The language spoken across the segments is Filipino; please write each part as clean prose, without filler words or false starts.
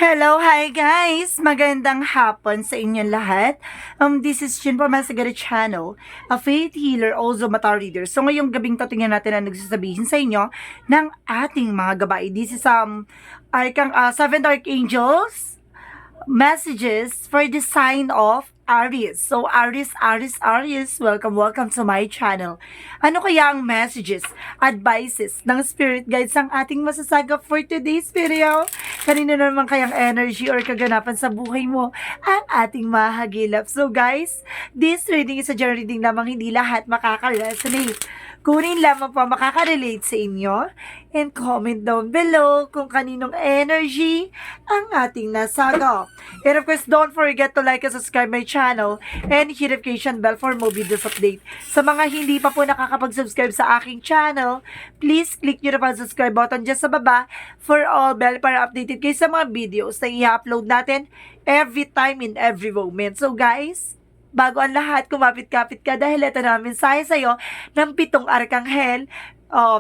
Hello, hi guys! Magandang hapon sa inyong lahat. This is Chin from Masagari Channel, a faith healer, also mata reader. So ngayong gabing to, tingnan natin ang nagsasabihin sa inyo ng ating mga gabay. This is seven archangels messages for the sign of Aries. So Aries, welcome to my channel. Ano kaya ang messages, advices ng spirit guides ang ating masasagap for today's video? Kanino naman kayang energy or kaganapan sa buhay mo ang ating mahagilap? So guys, this reading is a general reading lamang, hindi lahat makaka-resonate. Kunin lamang po makaka-relate sa inyo and comment down below kung kaninong energy ang ating nasagap. And of course, don't forget to like and subscribe my channel and hit notification bell for more videos update. Sa mga hindi pa po nakakapag-subscribe sa aking channel, please click nyo na pa subscribe button dyan sa baba for all bell para updated kayo sa mga videos na i-upload natin every time in every moment. So guys, bago ang lahat, kumapit-kapit ka dahil ito namin sa'yo ng 7 arkanghel.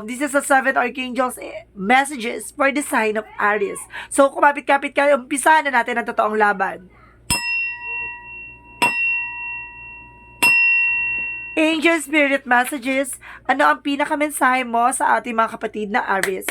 This is the 7 archangels messages for the sign of Aries. So, kumapit-kapit ka, umpisa na natin ang totoong laban. Angel Spirit Messages, ano ang pinakamensahe mo sa ating mga kapatid na Aries?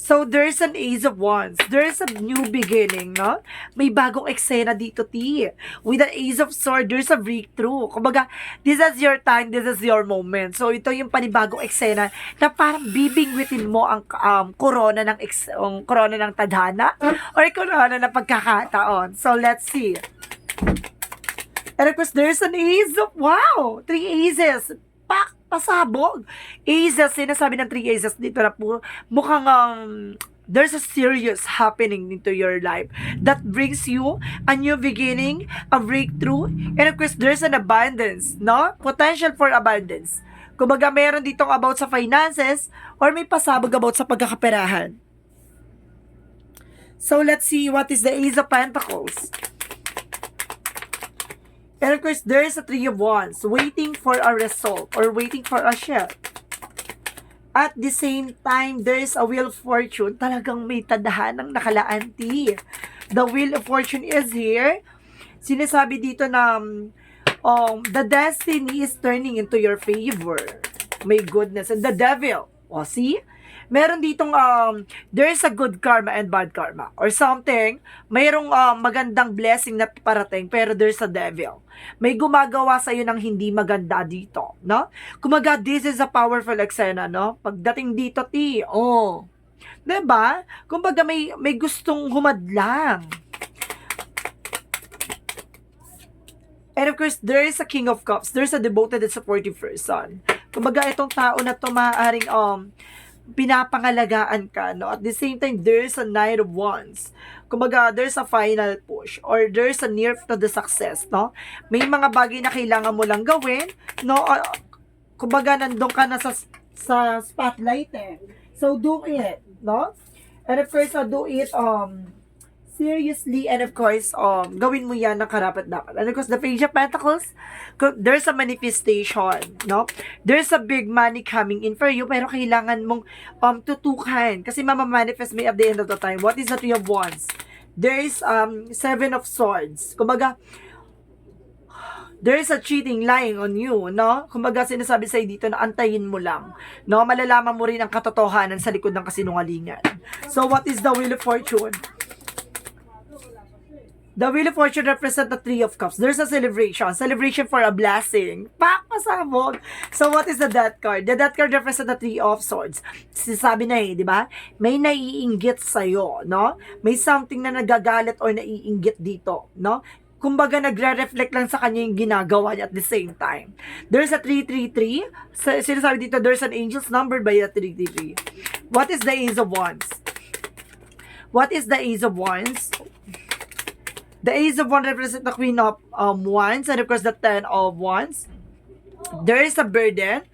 So, there's an Ace of Wands. There's a new beginning, no? May bagong eksena dito, T. With the Ace of Swords, there's a breakthrough. Kumbaga, this is your time, this is your moment. So, ito yung panibagong eksena na parang bibingwitin mo ang corona ng tadhana or corona ng pagkakataon. So, let's see. And of course, there's an Ace of, wow! 3 aces. Pasabog. Aces, sinasabi ng 3 aces dito na po, mukhang there's a serious happening into your life that brings you a new beginning, a breakthrough, and of course, there's an abundance, no? Potential for abundance. Kumbaga, meron ditong about sa finances or may pasabog about sa pagkakaperahan. So, let's see what is the Ace of Pentacles. And of course, there is a 3 of Wands, waiting for a result or waiting for a shift. At the same time, there is a Wheel of Fortune. Talagang may tadhanang nakalaan, T. The Wheel of Fortune is here. Sinasabi dito na the destiny is turning into your favor. My goodness. And the Devil. O, see? Meron ditong there is a good karma and bad karma or something. Mayroong magandang blessing na parating pero there's a devil. May gumagawa sa iyo ng hindi maganda dito, no? Kumaga, this is a powerful eksena, no? Pagdating dito, T, 'di ba? Kumbaga may gustong humadlang. And of course, there is a King of Cups. There's a devoted and supportive person. Kumbaga, itong tao na to maaaring pinapangalagaan ka, no? At the same time, there's a Knight of Wands. Kumbaga, there's a final push or there's a near to the success, no? May mga bagay na kailangan mo lang gawin, no? Kumbaga, nandun ka na sa spotlight, eh. So, do it, no? And of course, do it, seriously, and of course, gawin mo yan ng karapat-dapat. And of course, the Page of Pentacles, there's a manifestation, no? There's a big money coming in for you, pero kailangan mong tutukan, kasi mamamanifest may at the end of the time. What is the 3 of Wands? There is 7 of Swords. Kumbaga, there is a cheating lying on you, no? Kumbaga, sinasabi sa'yo dito na antayin mo lang, no? Malalaman mo rin ang katotohanan sa likod ng kasinungalingan. So, what is the Wheel of Fortune? The Wheel of Fortune represents the 3 of Cups. There's a celebration for a blessing. Pasabog. So, what is the Death card? The Death card represents the 3 of Swords. Sabi na di ba? May naiinggit sa'yo, no? May something na nagagalit or naiinggit dito, no? Kumbaga, nagre-reflect lang sa kanya yung ginagawa niya at the same time. There's a 333. Sinasabi dito, there's an angel's numbered by the 333. What is the Ace of Wands? What is the Ace of Wands? The Ace of Wands represents the Queen of Wands and of course the 10 of Wands. There is a burden.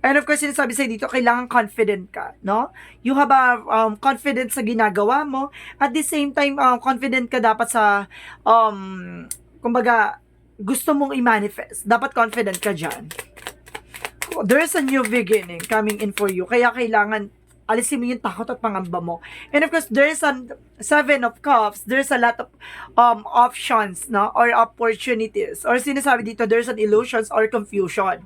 And of course, sinasabi sa'yo dito, kailangan confident ka, no? You have a confidence sa ginagawa mo. At the same time, confident ka dapat sa, kumbaga, gusto mong i-manifest. Dapat confident ka dyan. There is a new beginning coming in for you. Kaya kailangan alisin mo yung takot at pangamba mo. And of course, there's a Seven of Cups. There's a lot of options, no? Or opportunities. Or sinasabi dito, there's an illusions or confusion.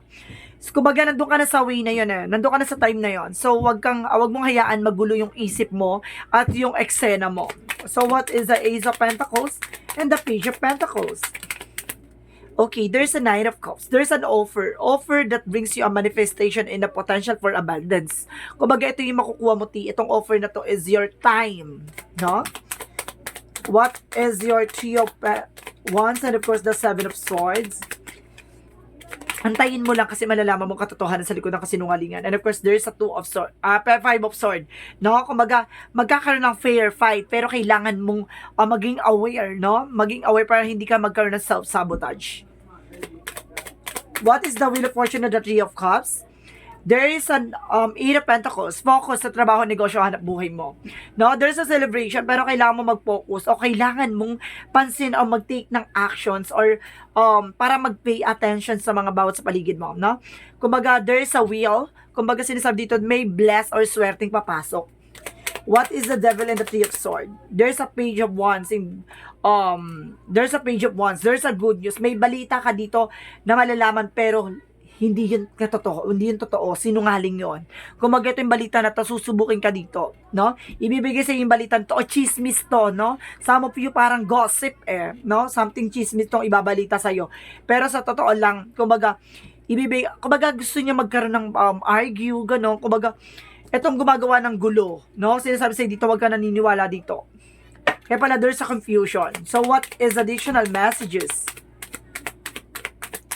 So, kumbaga, nandun ka na sa way na yun eh. Nandun ka na sa time na yun. So, wag mong hayaan magulo yung isip mo at yung eksena mo. So, what is the Ace of Pentacles and the Page of Pentacles? Okay, there's a Knight of Cups. There's an offer. Offer that brings you a manifestation and a potential for abundance. Kumbaga, ito yung makukuha mo, itong offer na to is your time. No? What is your Three of Wands and of course the Seven of Swords? Antayin mo lang kasi malalaman mo katotohanan sa likod ng kasinungalingan. And of course, there's a Five of Swords. No? Kumbaga, magkakaroon ng fair fight, pero kailangan mong maging aware, no? Maging aware para hindi ka magkaroon ng self-sabotage. What is the Wheel of Fortune of the Three of Cups? There is an Eight of Pentacles. Focus sa trabaho, negosyo, hanap buhay mo. No, there's a celebration, pero kailangan mo mag-focus o kailangan mong pansin o mag-take ng actions or para mag-pay attention sa mga bawat sa paligid mo, no? Kumbaga, there's a wheel. Kumbaga, sinasabi dito, may bless or swerteng papasok. What is the Devil and the Three of Swords? There's a Page of Wands there's a Page of Wands. There's a good news. May balita ka dito na malalaman pero hindi yun totoo, sinungaling yun. Kung mag-ito yung balita na to, susubukin ka dito, no? Ibibigay sa yung balita to, o chismis to, no? Some of you parang gossip no? Something chismis tong ibabalita sa'yo. Pero sa totoo lang, kumbaga gusto niya magkaroon ng argue, gano'n, kumbaga, etong gumagawa ng gulo, no? Sinasabi sa'yo dito, wag ka naniniwala dito. Kaya pala, there's a confusion. So, what is additional messages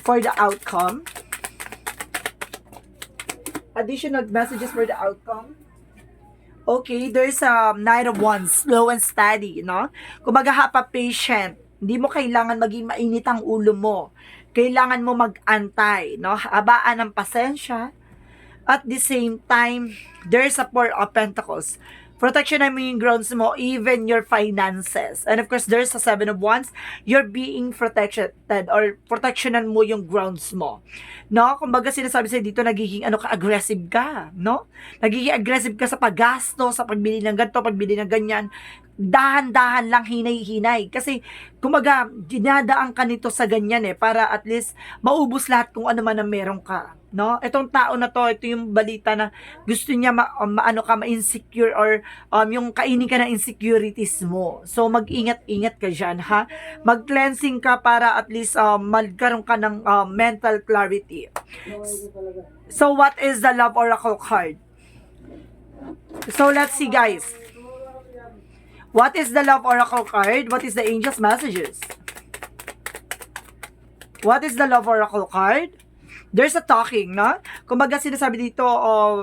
for the outcome? Additional messages for the outcome. Okay, there's a Knight of Wands, slow and steady, no? Kumbaga, patient. Hindi mo kailangan maging mainit ang ulo mo. Kailangan mo mag-antay, no? Habaan ng pasensya. At the same time, there's a Four of Pentacles. Protectionan mo yung grounds mo, even your finances. And of course, there's a Seven of Wands. You're being protected or protectionan mo yung grounds mo. No? Kumbaga sinasabi sa'yo dito, nagiging aggressive ka. No? Nagiging aggressive ka sa paggasto, sa pagbili ng ganito, pagbili ng ganyan. Dahan-dahan lang, hinay-hinay. Kasi, kumbaga, dinadaan ka nito sa ganyan para at least maubos lahat kung ano man ang meron ka. No? Itong tao na to, ito yung balita na gusto niya ma-insecure or yung kainin ka ng insecurities mo. So, mag-ingat-ingat ka dyan, ha? Mag-cleansing ka para at least magkaroon ka ng mental clarity. So, what is the Love Oracle card? So, let's see, guys. What is the Love Oracle card? What is the Angel's messages? What is the Love Oracle card? There's a talking, no? Kumbaga sinasabi dito,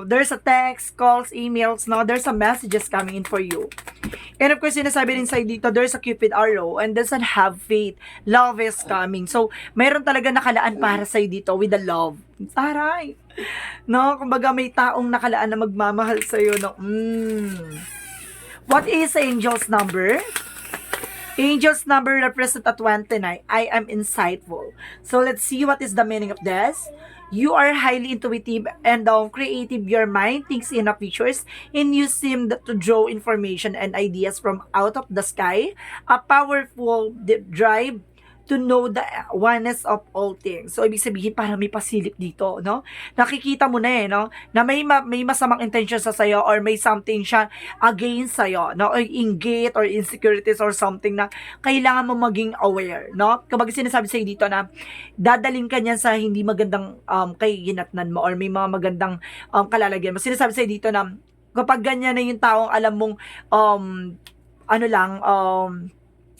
there's a text, calls, emails, no? There's a messages coming in for you. And of course, sinasabi rin sa'yo dito, there's a Cupid arrow and doesn't have faith. Love is coming. So, mayroon talaga nakalaan para sa'yo dito with the love. Taray! No? Kumbaga, may taong nakalaan na magmamahal sa'yo, no? What is Angel's number? Angel's number represents a 29. I am insightful. So let's see what is the meaning of this. You are highly intuitive and creative. Your mind thinks in the pictures and you seem to draw information and ideas from out of the sky. A powerful drive to know the oneness of all things. So, ibig sabihin, parang may pasilip dito, no? Nakikita mo na no? Na may masamang intention sa sayo or may something siya against sayo, no? Or inggit or insecurities or something na kailangan mo maging aware, no? Kapag sinasabi sa'yo dito na dadaling ka niyan sa hindi magandang kahihinatnan mo or may mga magandang kalalagyan mo. Sinasabi sa'yo dito na kapag ganyan na yung taong alam mong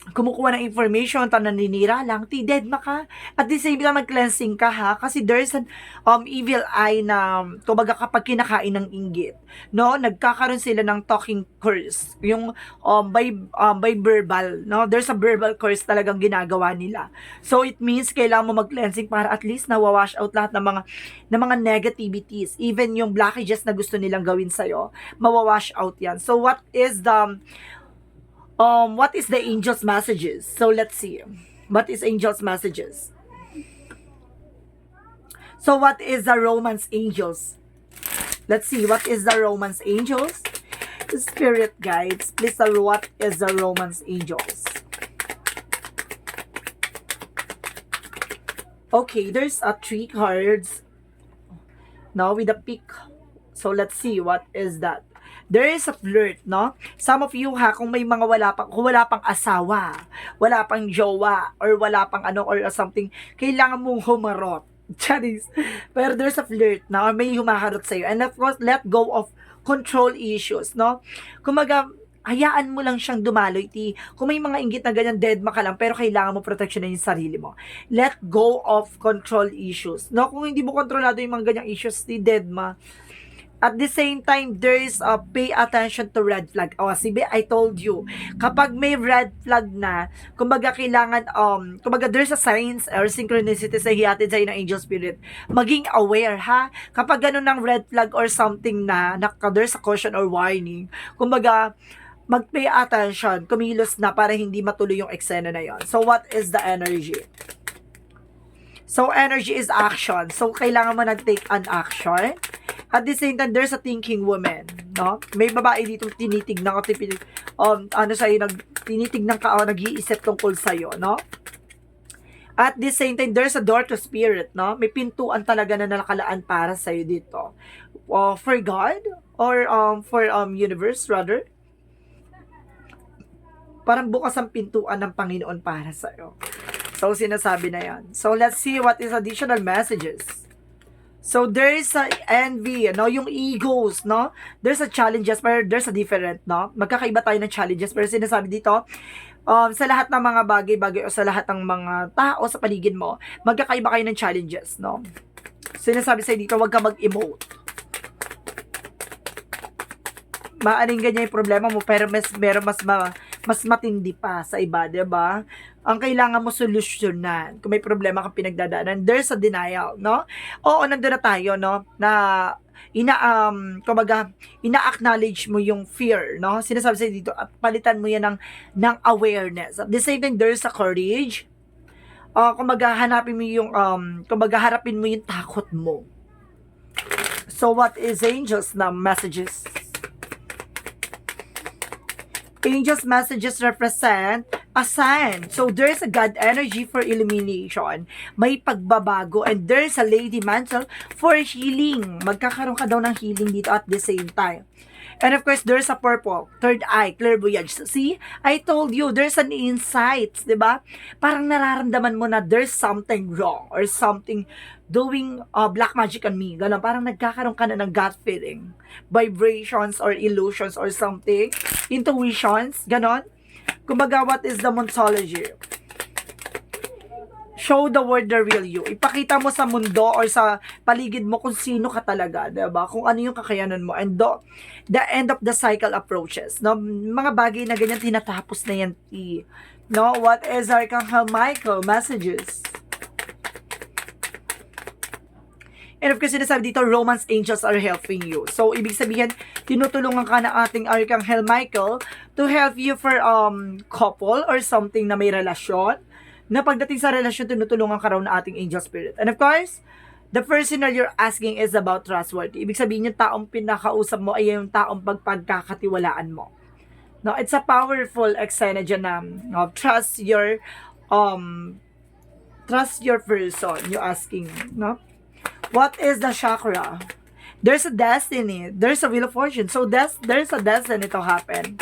kumukuha ng information, naninira lang, dead maka. At the same time, mag-cleansing ka, ha? Kasi there's an evil eye na, kumbaga kapag kinakain ng inggit, no? Nagkakaroon sila ng talking curse. Yung by verbal, no? There's a verbal curse talagang ginagawa nila. So, it means kailangan mo mag-cleansing para at least nawawash out lahat ng mga negativities. Even yung blockages na gusto nilang gawin sa'yo, mawawash out yan. So, what is the angel's messages? So let's see. What is angel's messages? So what is the romance angels? Let's see, what is the romance angels? Spirit guides, please tell what is the romance angels? Okay, there's a 3 cards now with a pick. So let's see what is that. There is a flirt, no? Some of you ha, kung may mga kung wala pang asawa, wala pang jowa, or wala pang ano, or something, kailangan mong humarot. Charis. Pero there's a flirt na, or may humaharot sa'yo. And of course, let go of control issues, no? Kumaga, hayaan mo lang siyang dumaloy, ti. Kung may mga inggit na ganyan, dead ka lang, pero kailangan mo proteksyonan yung sarili mo. Let go of control issues. No? Kung hindi mo kontrolado yung mga ganyang issues, ti, dead ma. At the same time, there is a pay attention to red flag. O, sibe, I told you, kapag may red flag na, kumbaga kailangan, kumbaga there's a signs or synchronicity sa hihatid sa'yo ng angel spirit, maging aware, ha? Kapag ganun ng red flag or something na there's a caution or warning, kumbaga, mag-pay attention, kumilos na para hindi matuloy yung eksena na yon. So, what is the energy? So, energy is action. So, kailangan mo nag-take an action. At the same time, there's a thinking woman, no? May babae dito tinitignan ka, tinitignan ka, nag-iisip tungkol sa'yo, no? At the same time, there's a door to spirit, no? May pintuan talaga na nakalaan para sa'yo dito. For God, or for universe, rather. Parang bukas ang pintuan ng Panginoon para sa'yo. So, sinasabi na yan. So, let's see what is additional messages. So, there is a envy, no? Yung egos, no? There's a challenges, pero there's a different, no? Magkakaiba tayo ng challenges, pero sinasabi dito, sa lahat ng mga bagay-bagay o sa lahat ng mga tao sa paligid mo, magkakaiba kayo ng challenges, no? Sinasabi sa'yo dito, huwag ka mag-emote. Maaring ganyan yung problema mo, pero mas matindi pa sa iba, diba? Ang kailangan mo solusyonan. Kung may problema kang pinagdadaanan, there's a denial, no? Oo, nandun na tayo, no? Na ina-acknowledge mo yung fear, no? Sinasabi sa'yo dito, at palitan mo yan ng awareness. At the same time, there's a courage. Hanapin mo yung, harapin mo yung takot mo. So, what is angels na messages? Angels messages represent a sign. So, there's a God energy for illumination. May pagbabago. And there's a lady mantle for healing. Magkakaroon ka daw ng healing dito at the same time. And of course, there's a purple, third eye, clairvoyance. See, I told you, there's an insight, di ba? Parang nararamdaman mo na there's something wrong or something doing black magic on me. Ganun, parang nagkakaroon ka na ng gut feeling, vibrations or illusions or something, intuitions, ganon. Kumbaga, what is the Montology? Show the world the real you. Ipakita mo sa mundo or sa paligid mo kung sino ka talaga, diba? Kung ano yung kakayanan mo. And the end of the cycle approaches. No? Mga bagay na ganyan, tinatapos na yan. No? What is Archangel Michael messages? And of course, sinasabi dito, romance angels are helping you. So, ibig sabihin, tinutulungan ka na ating Archangel Michael to help you for couple or something na may relasyon. Na pagdating sa relasyon, tinutulungan ka raw na ating angel spirit. And of course, the person that you're asking is about trustworthy. Ibig sabihin, yung taong pinakausap mo ay yung taong pagkakatiwalaan mo. No, it's a powerful eksena dyan na trust your person, you asking, no? What is the chakra? There's a destiny. There's a wheel of fortune. So, there's a destiny to happen.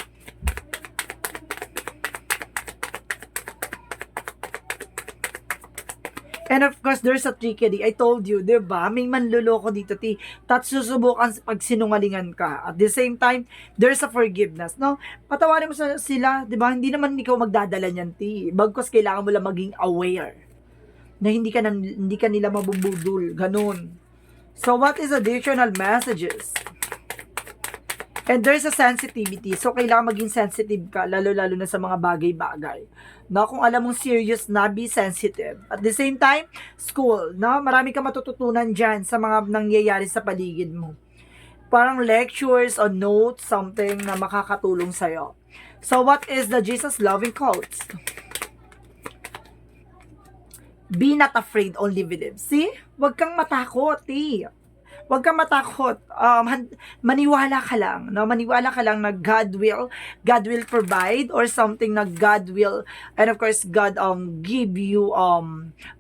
And of course, there's a trickery. I told you, di ba? May manluloko dito, ti. At susubukan pag sinungalingan ka. At the same time, there's a forgiveness, no? Patawarin mo sila, di ba? Hindi naman ikaw magdadala niyan, ti. Bagkus kailangan mo lang maging aware na hindi ka nila mabubudol. Ganun. So, what is additional messages? And there's a sensitivity. So, kailangan maging sensitive ka, lalo-lalo na sa mga bagay-bagay. No, kung alam mong serious na, be sensitive. At the same time, school. No? Marami ka matututunan dyan sa mga nangyayari sa paligid mo. Parang lectures or notes, something na makakatulong sa'yo. So, what is the Jesus loving quotes? Be not afraid, only believe. See? Huwag kang matakot, eh. Huwag kang matakot. Maniwala ka lang, no? Maniwala ka lang na God will provide, or something na God will, and of course God give you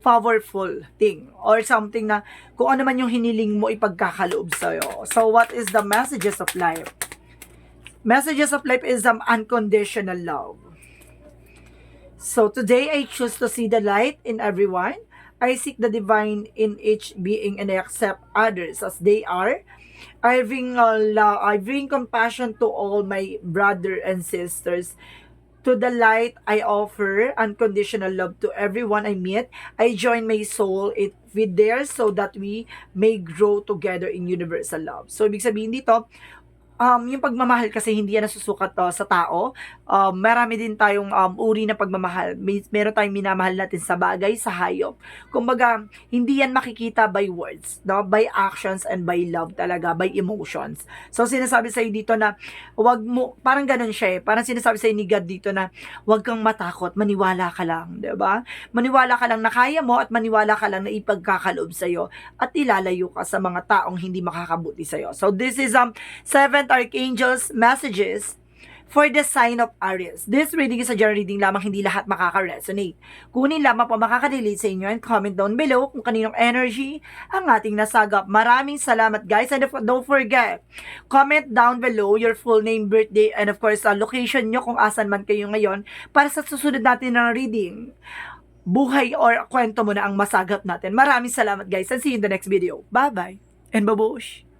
powerful thing, or something na kung ano man yung hiniling mo ipagkakaloob sa'yo. So what is the messages of life? Messages of life is unconditional love. So today I choose to see the light in everyone. I seek the divine in each being, and I accept others as they are. I bring compassion to all my brother and sisters. To the light, I offer unconditional love to everyone I meet. I join my soul with theirs so that we may grow together in universal love. So, ibig sabihin dito, yung pagmamahal kasi hindi yan nasusukat sa tao. Marami din tayong uri ng pagmamahal. Meron tayong minamahal natin sa bagay, sa hayop. Kumbaga, hindi yan makikita by words, no? By actions and by love talaga, by emotions. So, sinasabi sa'yo dito na, wag mo, parang ganun siya eh. Parang sinasabi sa'yo ni God dito na, wag kang matakot, maniwala ka lang, 'di ba? Maniwala ka lang na kaya mo, at maniwala ka lang na ipagkakaloob sa'yo, at ilalayo ka sa mga taong hindi makakabuti sa'yo. So, this is 7th Archangel's messages for the sign of Aries. This reading is a general reading lamang, hindi lahat makaka-resonate. Kunin lamang po makaka-relate sa inyo, and comment down below kung kaninong energy ang ating nasagap. Maraming salamat guys, and don't forget, comment down below your full name, birthday, and of course location nyo kung asan man kayo ngayon, para sa susunod natin ng reading, buhay or kwento mo na ang masagap natin. Maraming salamat guys, and see you in the next video. Bye bye and babush!